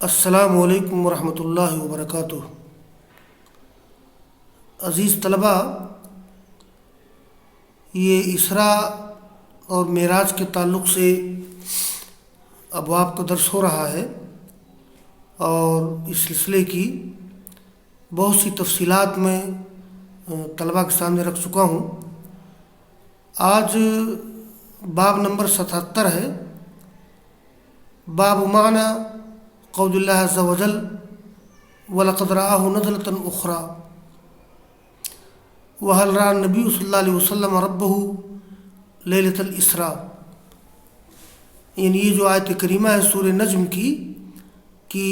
السلام علیکم ورحمۃ اللہ وبرکاتہ۔ عزیز طلباء، یہ اسراء اور معراج کے تعلق سے ابواب کا درس ہو رہا ہے اور اس سلسلے کی بہت سی تفصیلات میں طلباء کے سامنے رکھ چکا ہوں۔ آج باب نمبر 77 ہے، باب معنی قول اللہ عز وجل وَلَقَدْ رَآهُ نَزْلَةً أُخْرَى وَهَلْ رَأَى النَّبِيُّ صلی اللہ علیہ وسلم رَبَّهُ لَيْلَةَ الْإِسْرَاءِ، یعنی یہ جو آیت کریمہ ہے سورہ نجم کی کہ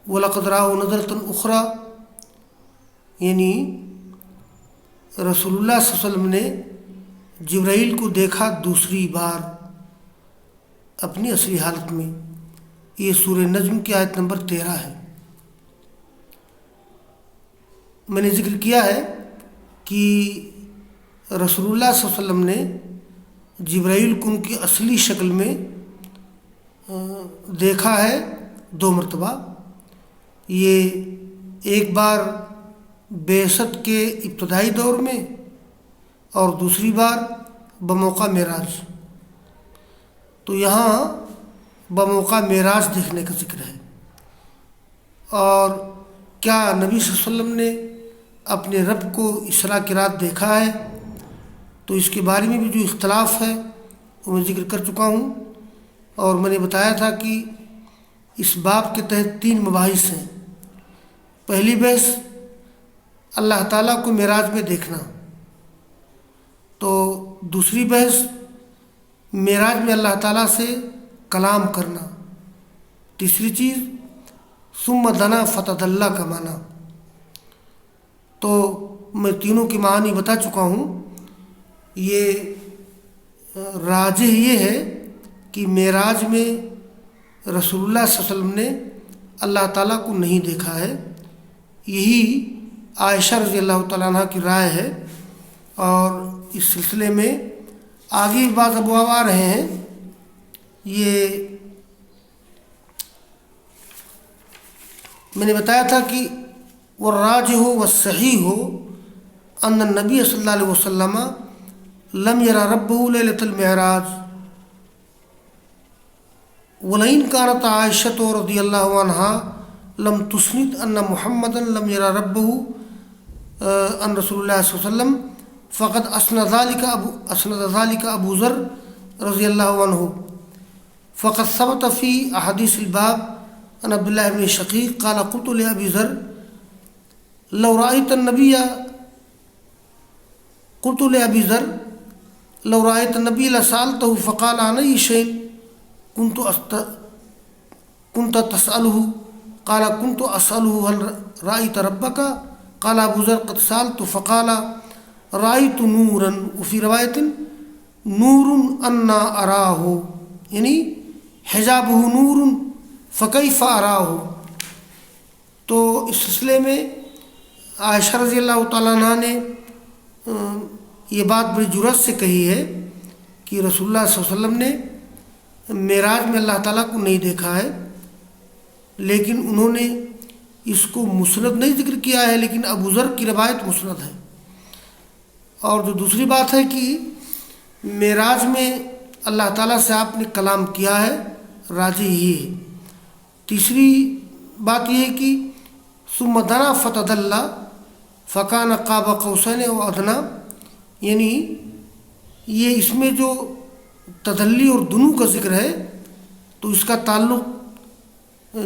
وَلَقَدْ رَآهُ نَزْلَةً أُخْرَى، یعنی رسول اللہ صلی اللہ علیہ وسلم نے جبرائیل کو دیکھا دوسری بار اپنی اصلی حالت میں۔ یہ سورہ نجم کی آیت نمبر 13 ہے۔ میں نے ذکر کیا ہے کہ رسول اللہ صلی اللہ علیہ وسلم نے جبرائیل کو ان کی اصلی شکل میں دیکھا ہے 2 مرتبہ۔ یہ ایک بار بعثت کے ابتدائی دور میں اور دوسری بار بموقع معراج۔ تو یہاں بموقع معراج دیکھنے کا ذکر ہے۔ اور کیا نبی صلی اللہ علیہ وسلم نے اپنے رب کو اسراء کی رات دیکھا ہے؟ تو اس کے بارے میں بھی جو اختلاف ہے وہ میں ذکر کر چکا ہوں، اور میں نے بتایا تھا کہ اس باب کے تحت 3 مباحث ہیں۔ پہلی بحث اللہ تعالیٰ کو معراج میں دیکھنا، تو دوسری بحث معراج میں اللہ تعالیٰ سے کلام کرنا، تیسری چیز ثم دنا فتدلی کا معنی۔ تو میں تینوں کے معنی بتا چکا ہوں۔ یہ راجح یہ ہے کہ معراج میں رسول اللہ صلی اللہ علیہ وسلم نے اللہ تعالیٰ کو نہیں دیکھا ہے، یہی عائشہ رضی اللہ تعالیٰ عنہ کی رائے ہے۔ اور اس سلسلے میں آگے بعض ابواب آ رہے ہیں۔ یہ میں نے بتایا تھا کہ والراجح والصحیح ان النبی صلی اللہ علیہ وسلم لم ير ربه ليلة المعراج ولئن كانت عائشة رضی اللہ عنہا لم تسند ان محمدا لم ير ربه ان رسول اللہ صلی اللہ علیہ وسلم فقد اسند ذلك ابو ذر رضی اللہ عنہ، فقد ثبت في احاديث الباب عن عبد الله بن شقيق قال قلت لأبي ذر لو رأيت النبي لسألته فقال عن أي شيء كنت تسأله؟ قال كنت أسأله هل رأيت ربك؟ قال أبو ذر قد سألت فقال رأيت نورا، وفي رواية نور أنا أراه، یعنی حجابه نور فکیف اراہ۔ تو اس سلسلے میں عائشہ رضی اللہ تعالیٰ عنہ نے یہ بات بڑی جرأت سے کہی ہے کہ رسول اللہ صلی اللہ علیہ وسلم نے معراج میں اللہ تعالیٰ کو نہیں دیکھا ہے، لیکن انہوں نے اس کو مسند نہیں ذکر کیا ہے، لیکن ابو ذر کی روایت مسند ہے۔ اور جو دوسری بات ہے کہ معراج میں اللہ تعالیٰ سے آپ نے کلام کیا ہے، راجح ہی ہے۔ تیسری بات یہ ہے کہ ثم دنا فتدلی فکان قاب قوسین و ادنی، یعنی یہ اس میں جو تدلی اور دنو کا ذکر ہے تو اس کا تعلق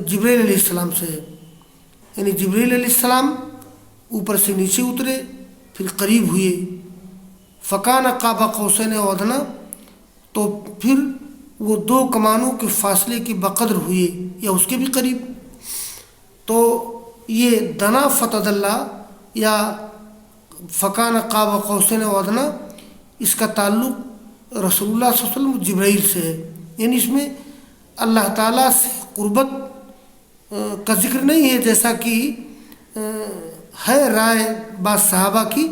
جبرائیل علیہ السلام سے ہے، یعنی جبرائیل علیہ السلام اوپر سے نیچے اترے پھر قریب ہوئے، فکان قاب قوسین و ادنی، تو پھر وہ 2 کمانوں کے فاصلے کے بقدر ہوئے یا اس کے بھی قریب۔ تو یہ دنا فتدلی یا فکان قاب قوسین و ادنی، اس کا تعلق رسول اللہ صلی اللہ علیہ وسلم جبرائیل سے ہے، یعنی اس میں اللہ تعالیٰ سے قربت کا ذکر نہیں ہے، جیسا کہ ہے رائے بعض صحابہ کی،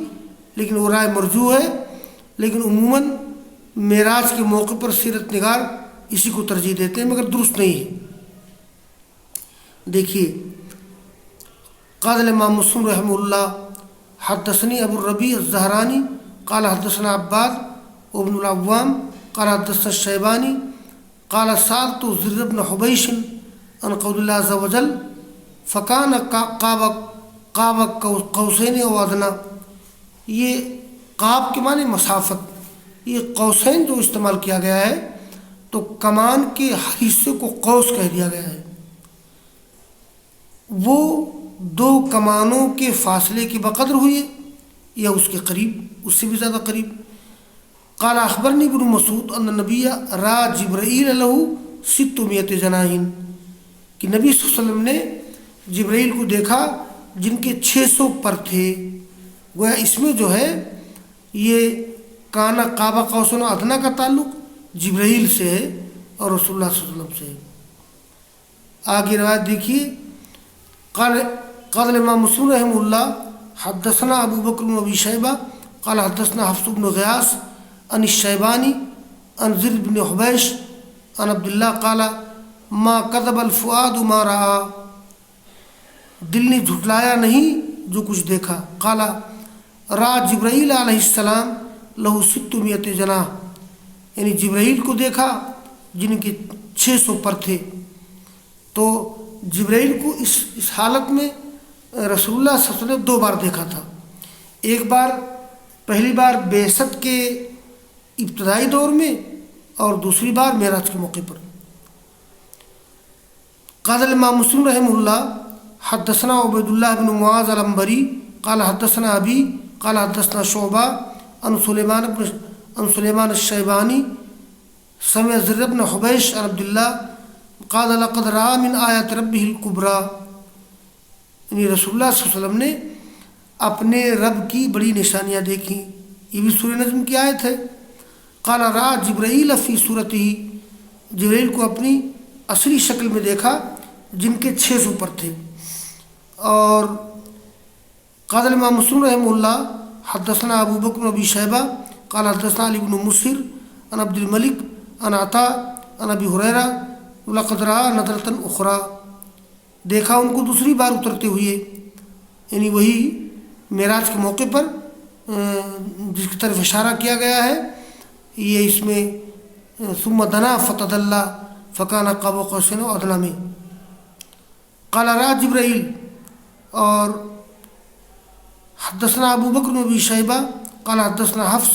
لیکن وہ رائے مرجوح ہے۔ لیکن عموماً معراج کے موقع پر سیرت نگار اسی کو ترجیح دیتے ہیں، مگر درست نہیں ہے۔ دیکھیے قال امام مسلم رحمہ اللہ حدثني ابو الربيع الزهراني قال حدثنا عباد وابن العوام قال حدثنا الشيباني قال سألت زر بن حبيش عن قول الله عز وجل فكان قاب قوسين او ادنى. یہ قاب کے معنی مسافت، یہ قوسین جو استعمال کیا گیا ہے تو کمان کے ہر حصے کو قوس کہہ دیا گیا ہے. وہ دو کمانوں کے فاصلے کی بقدر ہوئی یا اس کے قریب، اس سے بھی زیادہ قریب. قال اخبرنی ابن مسعود ان النبی را جبرائیل له 600 جناح، کہ نبی صلی اللہ علیہ وسلم نے جبرائیل کو دیکھا جن کے 600 پر تھے. گویا اس میں جو ہے یہ کانا قاب قوسین و ادنیٰ کا تعلق جبرائیل سے ہے اور رسول اللہ صلی اللہ علیہ وسلم سے ہے. آگے روایت دیکھیے قال امام مسلم رحمہ اللہ حدثنا ابو بکر بن ابی شیبہ قال حدثنا حفص بن غیاث عن الشیبانی عن زر بن حبیش عن عبداللہ قال ما کذب الفؤاد ما رآ، دل نے جھٹلایا نہیں جو کچھ دیکھا. قال را جبرائیل علیہ السلام لہو 600 جناح، یعنی جبرائیل کو دیکھا جن کے 600 پر تھے. تو جبرائیل کو اس حالت میں رسول اللہ صلی اللہ علیہ وسلم نے 2 بار دیکھا تھا. ایک بار پہلی بار بعثت کے ابتدائی دور میں اور دوسری بار معراج کے موقع پر. قال امام مسلم رحمہ اللہ حدثنا عبید اللہ بن معاذ العنبری قال حدثنا ابی قال حدثنا شعبہ عن سلیمان الشیبانی سمع زر بن حبیش عن عبداللہ قال لقد رأى من آیات ربہ الکبریٰ، یعنی رسول اللہ صلی اللہ علیہ وسلم نے اپنے رب کی بڑی نشانیاں دیکھیں. یہ بھی سورہ نجم کی آیت ہے. قال رأى جبرائیل فی صورتہ، جبرائیل کو اپنی اصلی شکل میں دیکھا جن کے 600 پر تھے. اور قال امام مسلم رحمہ اللہ حدثنا ابو بکر بن ابی شیبہ قال حدثنا علی بن مسہر عن عبد الملک عن عطاء عن ابی ہریرہ لقد رأى نظرۃ اخری، دیکھا ان کو دوسری بار اترتے ہوئے، یعنی وہی معراج کے موقع پر جس کی طرف اشارہ کیا گیا ہے. یہ اس میں ثم دنا فتدلی فکان قاب قوسین و ادنیٰ میں. قال رأى جبرائیل، اور حدثنا ابو بکر بن ابی شیبہ قال حدثنا حفص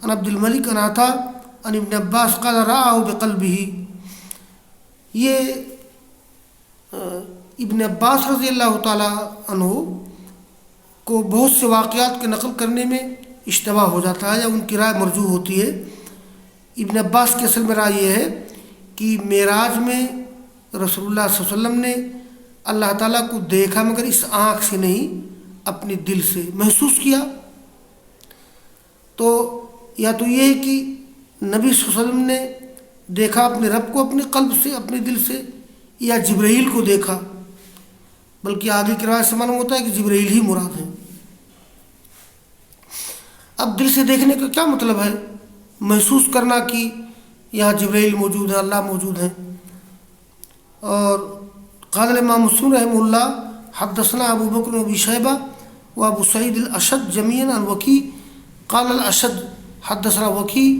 عن عبد الملک عن عطاء عن ابن عباس قال رآه بقلبه. یہ ابن عباس رضی اللہ تعالی عنہ کو بہت سے واقعات کے نقل کرنے میں اشتباہ ہو جاتا ہے یا ان کی رائے مرجوح ہوتی ہے. ابن عباس کی اصل میں رائے یہ ہے کہ معراج میں رسول اللہ صلی اللہ علیہ وسلم نے اللہ تعالیٰ کو دیکھا مگر اس آنکھ سے نہیں، اپنے دل سے محسوس کیا. تو یا تو یہ ہے کہ نبی صلی اللہ علیہ وسلم نے دیکھا اپنے رب کو اپنے قلب سے، اپنے دل سے، یا جبرائیل کو دیکھا. بلکہ آگے کی روایت سے معلوم ہوتا ہے کہ جبرائیل ہی مراد ہے. اب دل سے دیکھنے کا کیا مطلب ہے؟ محسوس کرنا کہ یہاں جبرائیل موجود ہے، اللہ موجود ہے. اور قال امام مسلم رحمہ اللہ حدثنا ابو بکر بن ابی شیبہ و ابو سعید الاشد جميعا عن وکیع قال الاشد حدثنا وکیع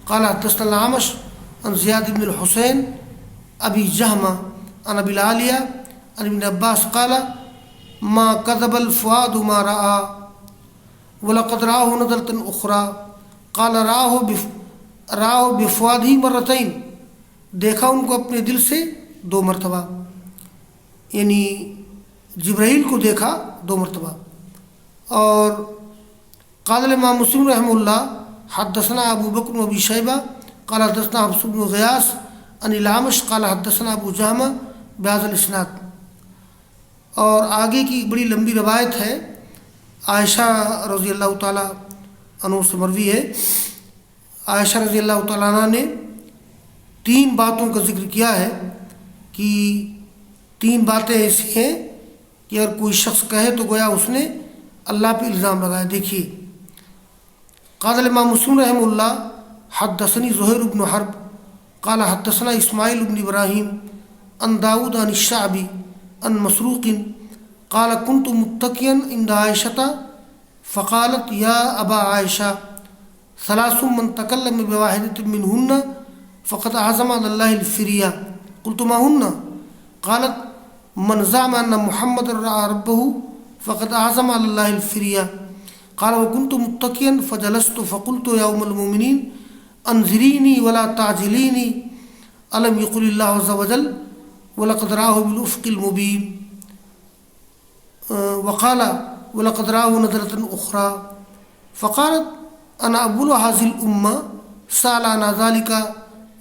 قال حدثنا الاعمش عن زیاد بن الحسین ابی جہمہ عن ابی العالیہ عن ابن عباس قال ما كذب الفؤاد ما رأى ولقد رآه نظرة أخرى قال رآه بفؤاده مرتين، دیکھا ان کو اپنے دل سے 2 مرتبہ، یعنی جبرائیل کو دیکھا 2 مرتبہ. اور قال امام مسلم رحمہ اللہ حدثنا ابو بکر بن ابی شیبہ قال حدثنا حفص بن غیاث عن الاعمش قال حدثنا ابو جہمہ بهذا الاسناد. اور آگے کی ایک بڑی لمبی روایت ہے، عائشہ رضی اللہ تعالیٰ عنہ سے مروی ہے. عائشہ رضی اللہ تعالیٰ عنہ نے 3 باتوں کا ذکر کیا ہے کہ 3 باتیں ایسی ہیں کہ اگر کوئی شخص کہے تو گویا اس نے اللہ پہ الزام لگایا. دیکھیے قال امام مسلم رحمہ اللہ حدثنی زہیر بن حرب قال حدثنا اسماعیل بن ابراہیم عن داود عن الشعبی عن مسروق قال كنت متكئا عند عائشة فقالت يا أبا عائشة ثلاث من تكلم بواحدة منهن فقد عزم على الله الفرية قلت ما هن؟ قالت من زعم أن محمد رأى ربه فقد عزم على الله الفرية قال وكنت متكئا فجلست فقلت يا أم المؤمنين انظريني ولا تعجليني ألم يقل الله عز وجل ولقد رآه بالأفق المبين وقال ولقد رآه نظرة أخرى فقالت أنا أبول هذه الأمة سأل عن ذلك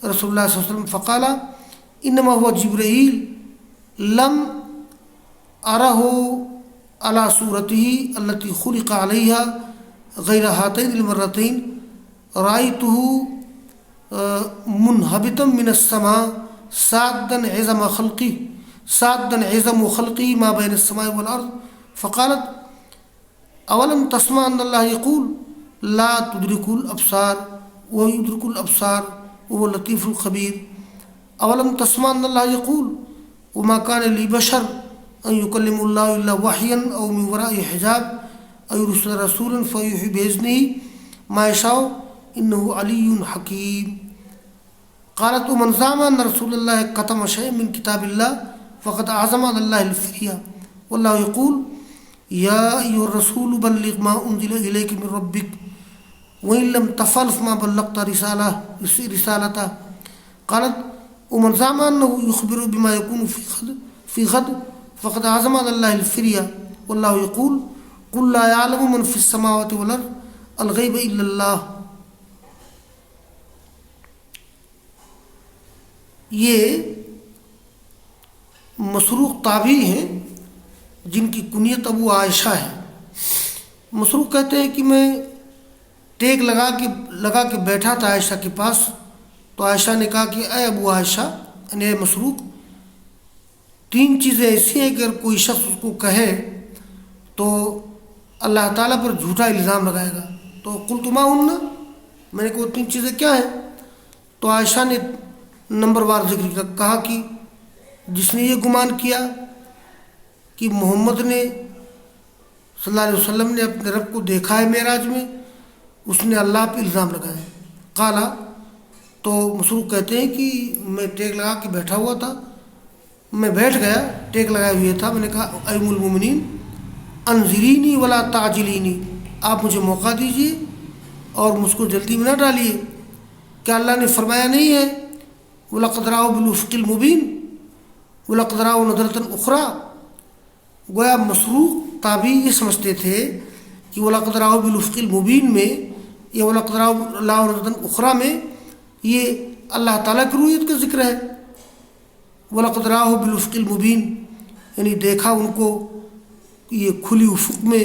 رسول الله صلى الله عليه وسلم فقال إنما هو جبرائيل لم أره على صورته التي خلق عليها غير هاتين المرتين رأيته منهبطا من السماء سادا عظم خلقه ما بين السماء والأرض فقالت أولم تسمع أن الله يقول لا تدرك الأبصار ويدرك الأبصار وهو اللطيف الخبير أولم تسمع أن الله يقول وما كان لبشر أن يكلم الله إلا وحيا أو من وراء حجاب أو يرسل رسولا فيوحي بإذنه ما يشاء إنه علي حكيم قالت ومن زعم أن رسول الله كتم شيئا من كتاب الله فقد أعزم على الله الفرية والله يقول يا أيها الرسول بلغ ما أنزل إليك من ربك وإن لم تفعل فما بلغت رسالته قالت ومن زعم أنه يخبر بما يكون في غد فقد أعزم على الله الفرية والله يقول قل لا يعلم من في السماوات والأرض الغيب إلا الله. یہ مسروق تابعی ہیں جن کی کنیت ابو عائشہ ہے. مسروق کہتے ہیں کہ میں ٹیک لگا کے بیٹھا تھا عائشہ کے پاس تو عائشہ نے کہا کہ اے ابو عائشہ یعنی اے مسروق تین چیزیں ایسی ہیں کہ اگر کوئی شخص اس کو کہے تو اللہ تعالیٰ پر جھوٹا الزام لگائے گا. تو قلت ما ہن میں نے کہا تین چیزیں کیا ہیں؟ تو عائشہ نے نمبر وار ذکر کہا کہ جس نے یہ گمان کیا کہ محمد نے صلی اللہ علیہ وسلم نے اپنے رب کو دیکھا ہے معراج میں اس نے اللہ پہ الزام لگایا. قالا تو مسروق کہتے ہیں کہ میں ٹیک لگا کے بیٹھا ہوا تھا میں بیٹھ گیا ٹیک لگائے ہوئے تھا میں نے کہا اے ام المؤمنین انظرینی ولا تعجلینی آپ مجھے موقع دیجیے اور مجھ کو جلدی میں نہ ڈالیے. کیا اللہ نے فرمایا نہیں ہے وَلَقَدْ رَآهُ بِالْأُفْقِ الْمُبِينِ وَلَقَدْ رَآهُ نَظْرَةً أُخْرَى. گویا مسروق تابعی یہ سمجھتے تھے کہ وَلَقَدْ رَآهُ بِالْأُفْقِ الْمُبِينِ میں یا وَلَقَدْ رَآهُ نَظْرَةً أُخْرَى میں یہ اللہ تعالیٰ کی رؤیت کا ذکر ہے. وَلَقَدْ رَآهُ بِالْأُفْقِ الْمُبِينِ یعنی دیکھا ان کو یہ کھلی افق میں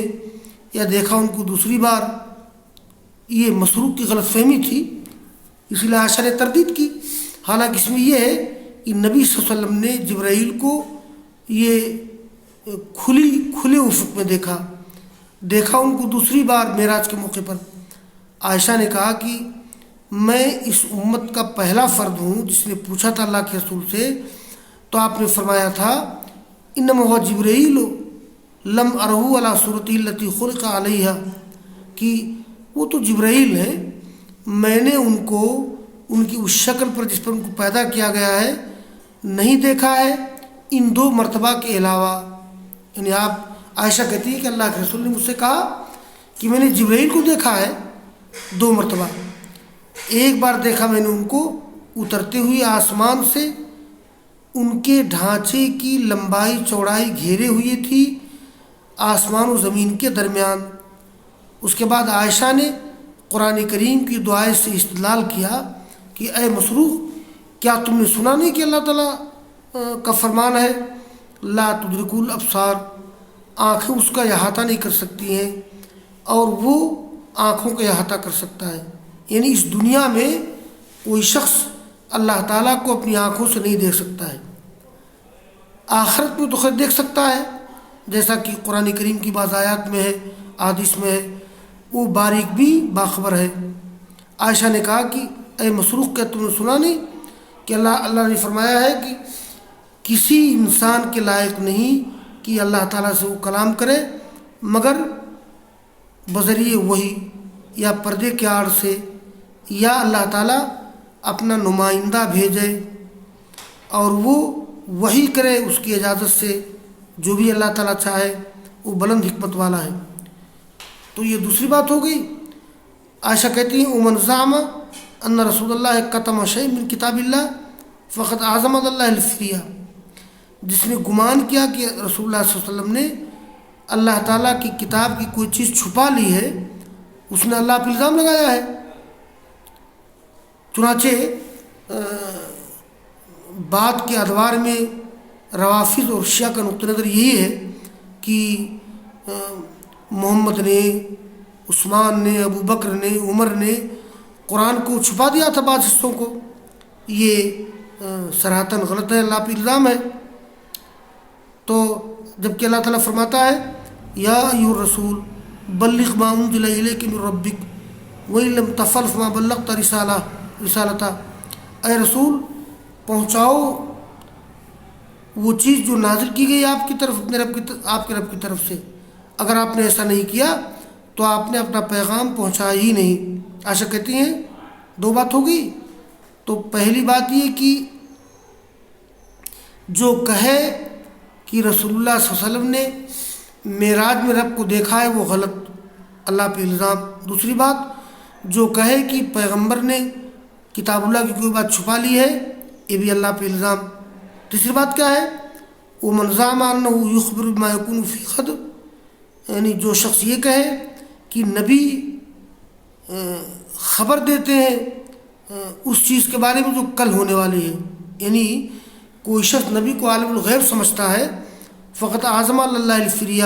یا دیکھا ان کو دوسری بار. یہ مسروق کی غلط فہمی تھی اس لیے عائشہ نے تردید کی. حالانکہ اس میں یہ ہے کہ نبی صلی اللہ علیہ وسلم نے جبرائیل کو یہ کھلے افق میں دیکھا ان کو دوسری بار معراج کے موقع پر. عائشہ نے کہا کہ میں اس امت کا پہلا فرد ہوں جس نے پوچھا تھا اللہ کے رسول سے تو آپ نے فرمایا تھا انما هو جبرائیل لم ارہ علی صورتہ التی خلق علیہا کہ وہ تو جبرائیل ہیں میں نے ان کو ان کی اس شکل پر جس پر ان کو پیدا کیا گیا ہے نہیں دیکھا ہے ان دو مرتبہ کے علاوہ. یعنی آپ عائشہ کہتی ہے کہ اللہ کے رسول نے مجھ سے کہا کہ میں نے جبرائیل کو دیکھا ہے دو مرتبہ. ایک بار دیکھا میں نے ان کو اترتے ہوئے آسمان سے ان کے ڈھانچے کی لمبائی چوڑائی گھیرے ہوئی تھی آسمان و زمین کے درمیان. اس کے بعد عائشہ نے قرآن کریم کی دعائیں سے استدلال کیا کہ اے مسروق کیا تم نے سنا نہیں کہ اللہ تعالیٰ کا فرمان ہے لا تدرک الابصار آنکھیں اس کا احاطہ نہیں کر سکتی ہیں اور وہ آنکھوں کا احاطہ کر سکتا ہے. یعنی اس دنیا میں کوئی شخص اللہ تعالیٰ کو اپنی آنکھوں سے نہیں دیکھ سکتا ہے. آخرت میں تو خیر دیکھ سکتا ہے جیسا کہ قرآن کریم کی بعض آیات میں ہے احادیث میں ہے وہ باریک بھی باخبر ہے. عائشہ نے کہا کہ اے مسروق کیا تم نے سنا نہیں کہ اللہ نے فرمایا ہے کہ کسی انسان کے لائق نہیں کہ اللہ تعالیٰ سے وہ کلام کرے مگر بذریعہ وحی یا پردے کے آڑ سے، یا اللہ تعالیٰ اپنا نمائندہ بھیجے اور وہ وحی کرے اس کی اجازت سے، جو بھی اللہ تعالیٰ چاہے، وہ بلند حکمت والا ہے۔ تو یہ دوسری بات ہو گئی۔ عائشہ کہتی ہیں ومن زعم ان رسول اللہ کتم شیء من کتاب اللہ فقد اعظم اللہ الفریہ، جس نے گمان کیا کہ رسول اللہ صلی اللہ علیہ وسلم نے اللہ تعالیٰ کی کتاب کی کوئی چیز چھپا لی ہے، اس نے اللہ پہ الزام لگایا ہے۔ چنانچہ بات کے ادوار میں روافض اور شیعہ کا نقطہ نظر یہی ہے کہ محمد نے، عثمان نے، ابو بکر نے، عمر نے قرآن کو چھپا دیا تھا بعض حصوں کو، یہ صراحتاً غلط ہے، اللہ پہ الزام ہے۔ تو جبکہ اللہ تعالیٰ فرماتا ہے یا ایھا الرسول بلغ ما انزل الیک من ربک وان لم تفعل فما بلغت رسالتہ، اے رسول پہنچاؤ وہ چیز جو نازل کی گئی آپ کی طرف، آپ کے رب کی طرف سے، اگر آپ نے ایسا نہیں کیا تو آپ نے اپنا پیغام پہنچایا ہی نہیں۔ عائشہ کہتی ہیں دو بات ہو گئی۔ تو پہلی بات یہ کہ جو کہے کہ رسول اللہ صلی اللہ علیہ وسلم نے معراج میں رب کو دیکھا ہے وہ غلط، اللہ پہ الزام۔ دوسری بات، جو کہے کہ پیغمبر نے کتاب اللہ کی کوئی بات چھپا لی ہے، یہ بھی اللہ پہ الزام۔ تیسری بات کیا ہے؟ ومن زعم انہ یخبر بما یکون فی غد، یعنی جو شخص یہ کہے کہ نبی خبر دیتے ہیں اس چیز کے بارے میں جو کل ہونے والی ہے، یعنی کوئی شخص نبی کو عالم الغیب سمجھتا ہے، فقط اعظم اللہ الفریہ،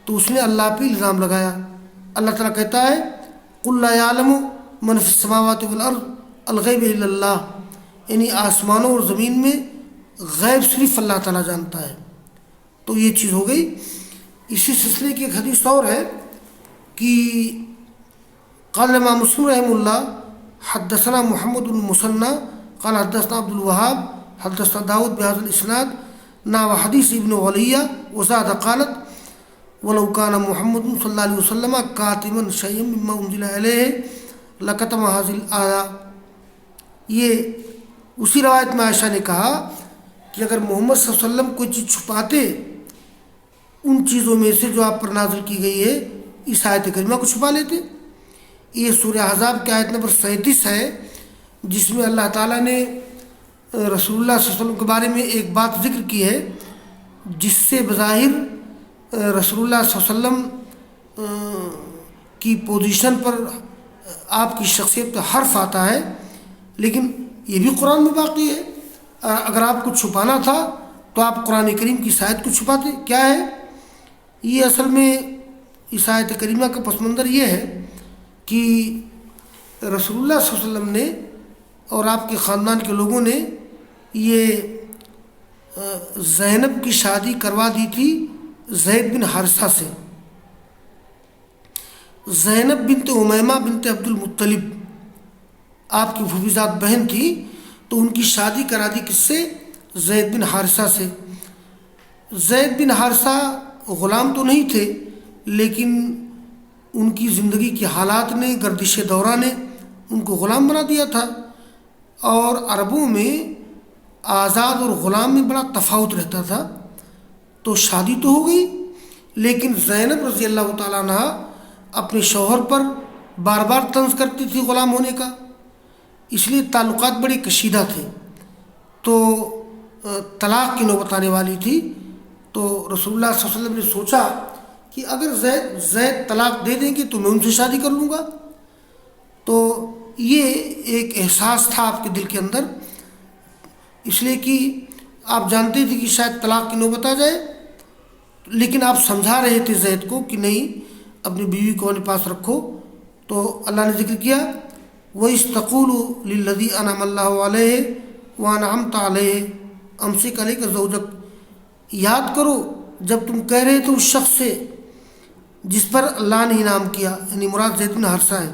تو اس نے اللہ پہ الزام لگایا۔ اللہ تعالیٰ کہتا ہے قل لا یعلم من فی السماوات والارض الغیب الا اللہ، یعنی آسمانوں اور زمین میں غیب صرف اللہ تعالیٰ جانتا ہے۔ تو یہ چیز ہو گئی۔ اسی سلسلے کی ایک حدیث اور ہے کہ قال امام مسلم رحمہ اللہ حدثنا محمد بن المثنى قال حدثنا عبد الوهاب حدثنا داود بهذا الاسناد نحو حديث ابن علية وزاد قالت ولو كان محمد صلى الله عليه وسلم كاتما شيئا مما انزل اليه لكتم هذه الآية۔ یہ اسی روایت میں عائشہ نے کہا کہ اگر محمد صلی اللہ علیہ وسلم کوئی چیز چھپاتے ان چیزوں میں سے جو آپ پر نازل کی گئی ہے، اس آیت کریمہ کو چھپا لیتے۔ یہ سورہ احزاب کی آیت نمبر 37 ہے، جس میں اللہ تعالیٰ نے رسول اللہ صلی اللہ علیہ وسلم کے بارے میں ایک بات ذکر کی ہے جس سے بظاہر رسول اللہ صلی اللہ علیہ وسلم کی پوزیشن پر، آپ کی شخصیت پہ حرف آتا ہے، لیکن یہ بھی قرآن میں باقی ہے۔ اگر آپ کو چھپانا تھا تو آپ قرآن کریم کی اس آیت کو چھپاتے۔ کیا ہے یہ؟ اصل میں اس آیت کریمہ کا پس منظر یہ ہے کہ رسول اللہ صلی اللہ علیہ وسلم نے اور آپ کے خاندان کے لوگوں نے یہ زینب کی شادی کروا دی تھی زید بن حارثہ سے۔ زینب بنت امیمہ بنت عبد المطلب آپ کی پھوپھیزاد بہن تھی، تو ان کی شادی کرا دی کس سے؟ زید بن حارثہ سے۔ زید بن حارثہ غلام تو نہیں تھے، لیکن ان کی زندگی کے حالات نے، گردش دورہ نے ان کو غلام بنا دیا تھا، اور عربوں میں آزاد اور غلام میں بڑا تفاوت رہتا تھا۔ تو شادی تو ہو گئی، لیکن زینب رضی اللہ تعالیٰ عنہ اپنے شوہر پر بار بار طنز کرتی تھی غلام ہونے کا، اس لیے تعلقات بڑے کشیدہ تھے، تو طلاق کی نوبت آنے والی تھی۔ تو رسول اللہ صلی اللہ علیہ وسلم نے سوچا کہ اگر زید طلاق دے دیں گے تو میں ان سے شادی کر لوں گا۔ تو یہ ایک احساس تھا آپ کے دل کے اندر، اس لیے کہ آپ جانتے تھے کہ شاید طلاق کی نوبت آ جائے، لیکن آپ سمجھا رہے تھے زید کو کہ نہیں، اپنی بیوی کو اپنے پاس رکھو۔ تو اللہ نے ذکر کیا وَإِذْ لِلَّذِي أَنْعَمَ اللَّهُ عَلَيْهِ وَأَنْعَمْتَ عَلَيْهِ أَمْسِكْ عَلَيْكَ زَوْجَكَ، یاد کرو جب تم کہہ رہے تھے اس شخص سے جس پر اللہ نے انعام کیا، یعنی مراد زید بن حارثہ ہے،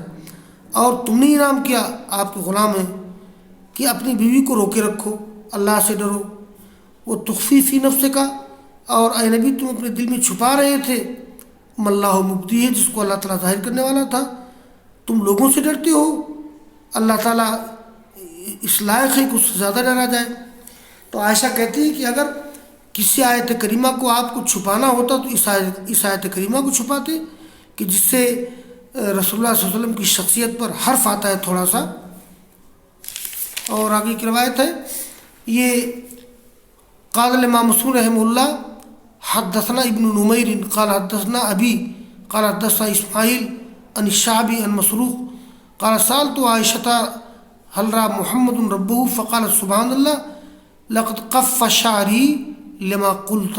اور تم نے انعام کیا، آپ کے غلام ہیں، کہ اپنی بیوی کو روکے رکھو، اللہ سے ڈرو۔ وہ تخفی فی نفس کا، اور اے نبی تم اپنے دل میں چھپا رہے تھے، مَاللہ مبدی ہے، جس کو اللہ تعالیٰ ظاہر کرنے والا تھا. تم لوگوں سے ڈرتے ہو، اللہ تعالیٰ اس لائق ہے کہ اس سے زیادہ ڈرا جائے. تو عائشہ کہتی ہے کہ اگر کسی آیت کریمہ کو آپ کو چھپانا ہوتا تو اس آیت کریمہ کو چھپاتے، کہ جس سے رسول اللہ صلی اللہ علیہ وسلم کی شخصیت پر حرف آتا ہے تھوڑا سا. اور آگے کی روایت ہے، یہ قال الامام مسلم رحمہ اللہ حدثنا ابن نمیر قال حدثنا ابی قال حدثنا اسماعیل عن الشعبی عن مسروق قال سألت عائشة هل رأى محمد ربه فقال سبحان الله لقد قف شعري لما قلت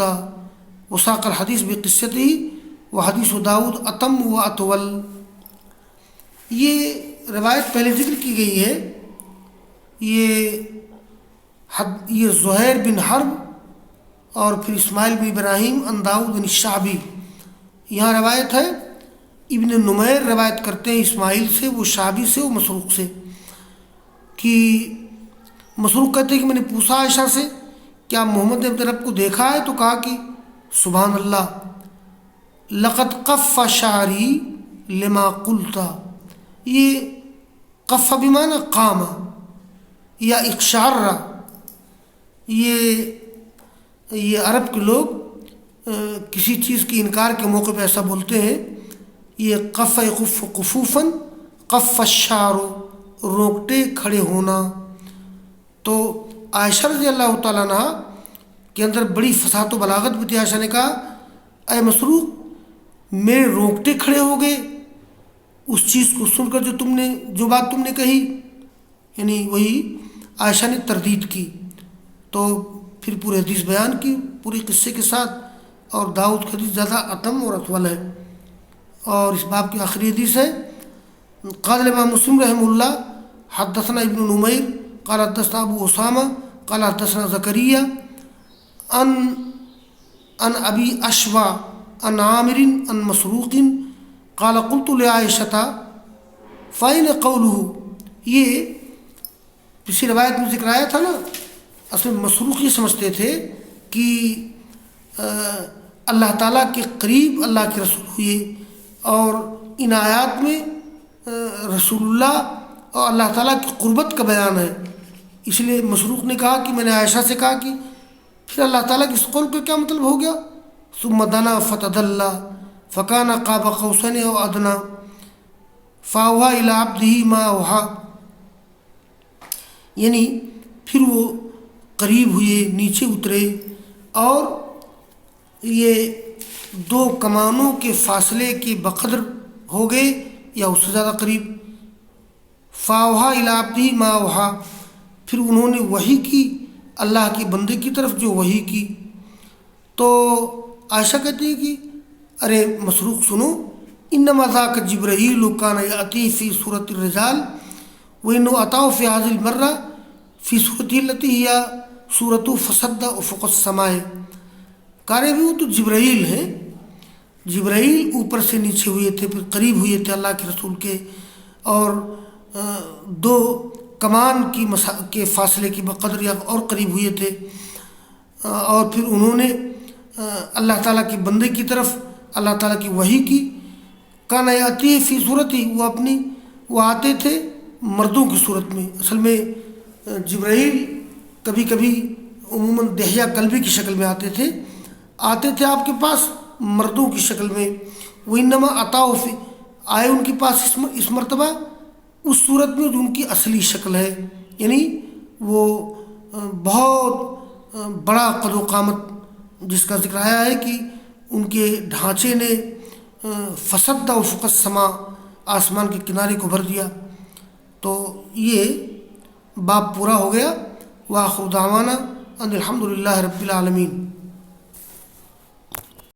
وساق الحدیث بقصته وحدیث داود اتم و اطول. یہ روایت پہلے ذکر کی گئی ہے. یہ زہیر بن حرب اور پھر اسماعیل بن ابراہیم عن داؤد بن شعبی. یہاں روایت ہے ابن نمیر روایت کرتے ہیں اسماعیل سے، وہ شعبی سے، وہ مسروق سے. کہ مسروق کہتے ہیں کہ میں نے پوچھا عائشہ سے کیا محمد نے اپنے رب کو دیکھا ہے؟ تو کہا کہ سبحان اللہ، لقد قف شعری لما قلت. یہ قف بمعنی قام یا اقشار. یہ عرب کے لوگ کسی چیز کے انکار کے موقع پہ ایسا بولتے ہیں. یہ قف یقف قفوفاً، قف الشعر روکٹے کھڑے ہونا. تو عائشہ رضی اللہ تعالیٰ عنہ کے اندر بڑی فصاحت و بلاغت بھی تھی. عائشہ نے کہا اے مسروق میرے روکٹے کھڑے ہو گئے اس چیز کو سن کر جو بات تم نے کہی. یعنی وہی عائشہ نے تردید کی. تو پھر پورے حدیث بیان کی پورے قصے کے ساتھ. اور داؤد کی حدیث زیادہ اتم اور اطول ہے. اور اس باب کی آخری حدیث ہے قال الامام مسلم رحمہ اللہ حدثنا ابن نمیر قال حدثنا ابو اسامہ قال حدثنا زکریا عن ابی اشوا عن عامر عن مسروق قال قلت لعائشہ فإن قوله. یہ پچھلی روایت میں ذکر آیا تھا نا، اصل میں مسروق یہ سمجھتے تھے کہ اللہ تعالیٰ کے قریب اللہ کے رسول ہوئے، اور ان آیات میں رسول اللہ اور اللہ تعالیٰ کی قربت کا بیان ہے. اس لیے مسروق نے کہا کہ میں نے عائشہ سے کہا کہ پھر اللہ تعالیٰ کے اس قول کا کیا مطلب ہو گیا؟ ثم دنا فتدلى فكان قاب قوسين او ادنى فاوحى الى عبده ما اوحى. یعنی پھر وہ قریب ہوئے، نیچے اترے، اور یہ دو کمانوں کے فاصلے کے بقدر ہو گئے یا اس سے زیادہ قریب. فاوحى الى عبده ما اوحى، پھر انہوں نے وحی کی اللہ کے بندے کی طرف جو وحی کی. تو عائشہ کہتی ہے کہ ارے مسروق سنو، انما ذاک جبرائیل کان یاتی فی صورت الرجال وانه اتاه فی هذه المرہ فی صورته التي هي صورت فسد افق السماء. کارے بھی وہ تو جبرائیل ہیں، جبرائیل اوپر سے نیچے ہوئے تھے، پھر قریب ہوئے تھے اللہ کے رسول کے، اور دو کمان کے فاصلے کی بقدر یا اور قریب ہوئے تھے. اور پھر انہوں نے اللہ تعالیٰ کے بندے کی طرف اللہ تعالیٰ کی وحی کی. کان یاتی فی صورت ہی، وہ آتے تھے مردوں کی صورت میں. اصل میں جبرائیل کبھی کبھی عموماً دہیہ قلبی کی شکل میں آتے تھے آپ کے پاس مردوں کی شکل میں. وہ انما عطاؤ فی، آئے ان کے پاس اس مرتبہ اس صورت میں جو ان کی اصلی شکل ہے. یعنی وہ بہت بڑا قد و قامت جس کا ذکر آیا ہے کہ ان کے ڈھانچے نے فسد افق السماء، آسمان کے کنارے کو بھر دیا. تو یہ باب پورا ہو گیا. وآخر دعوانا ان الحمد للہ رب العالمین.